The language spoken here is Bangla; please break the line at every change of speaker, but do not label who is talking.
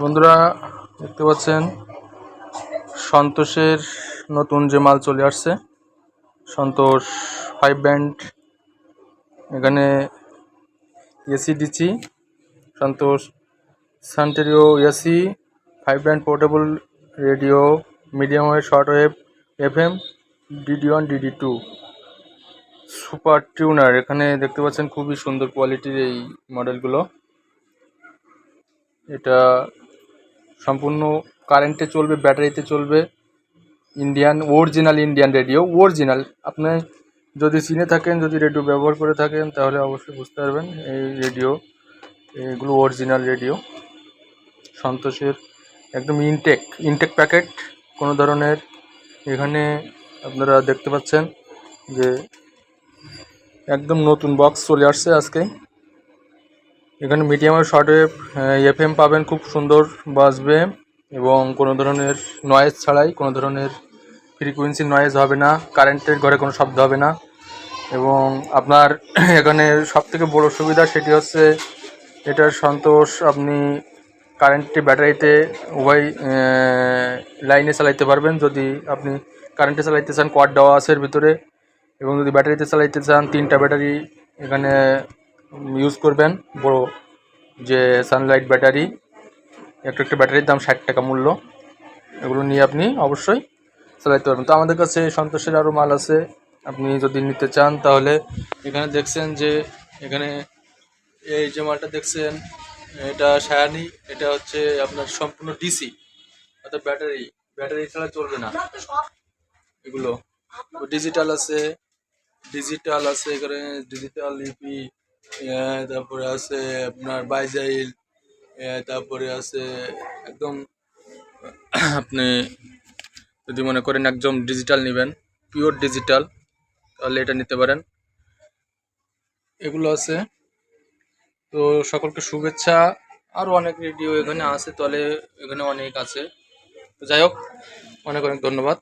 বন্ধুরা দেখতে পাচ্ছেন সন্তোষের নতুন যে মাল চলে আসছে সন্তোষ 5 ব্যান্ড। এখানে এসি-ডিসি সন্তোষ সান্টেরিও AC 5 band portable radio, medium wave, short wave, FM, DD1 DD2 super tuner. এখানে দেখতে পাচ্ছেন খুবই সুন্দর কোয়ালিটির এই মডেলগুলো। এটা সম্পূর্ণ কারেন্টে চলবে, ব্যাটারিতে চলবে, অরিজিনাল ইন্ডিয়ান রেডিও। অরিজিনাল আপনি যদি চিনে থাকেন, যদি রেডিও ব্যবহার করে থাকেন, তাহলে অবশ্যই বুঝতে পারবেন এই রেডিও, এগুলো অরিজিনাল রেডিও সন্তোষের। একদম ইনটেক প্যাকেট, কোনো ধরনের। এখানে আপনারা দেখতে পাচ্ছেন যে একদম নতুন বক্স চলে আসছে আজকে। এখানে মিডিয়াম আর শর্ট ওয়েভ, FM পাবেন, খুব সুন্দর বাজবে এবং কোনো ধরনের নয়েজ ছাড়াই, কোনো ধরনের ফ্রিকুয়েন্সি নয়েজ হবে না, কারেন্টের ঘরে কোনো শব্দ হবে না। এবং আপনার এখানে সবথেকে বড় সুবিধা সেটি হচ্ছে এটার সন্তোষ আপনি কারেন্টে ব্যাটারিতে উভয় লাইনে চালাইতে পারবেন। যদি আপনি কারেন্টে চালাইতে চান কোয়াড দেওয়া আছে এর ভিতরে, এবং যদি ব্যাটারিতে চালাইতে চান 3টা ব্যাটারি এখানে ইউজ করবেন। বড় যে সানলাইট ব্যাটারি, একটা ব্যাটারির দাম 60 টাকা মূল্য। এগুলো নিয়ে আপনি অবশ্যই চালাইতে পারবেন। তো আমাদের কাছে সন্তোষের আরও মাল আছে, আপনি যদি নিতে চান তাহলে এখানে দেখছেন যে এখানে এই যে মালটা দেখছেন এটা সায়ানি, এটা হচ্ছে আপনার সম্পূর্ণ ডিসি, অর্থাৎ ব্যাটারি ছাড়া চলবে না। এগুলো ডিজিটাল আছে, এখানে ডিজিটাল ইপি, তারপরে আছে আপনার বাইজাইল, তারপরে আছে একদম আপনি যদি মনে করেন একদম ডিজিটাল নেবেন, পিওর ডিজিটাল, তাহলে এটা নিতে পারেন। এগুলো আছে। তো সকলকে শুভেচ্ছা। আরও অনেক রেডিও এখানে আছে, তাহলে এখানে অনেক আছে। তো যাই হোক, অনেক অনেক ধন্যবাদ।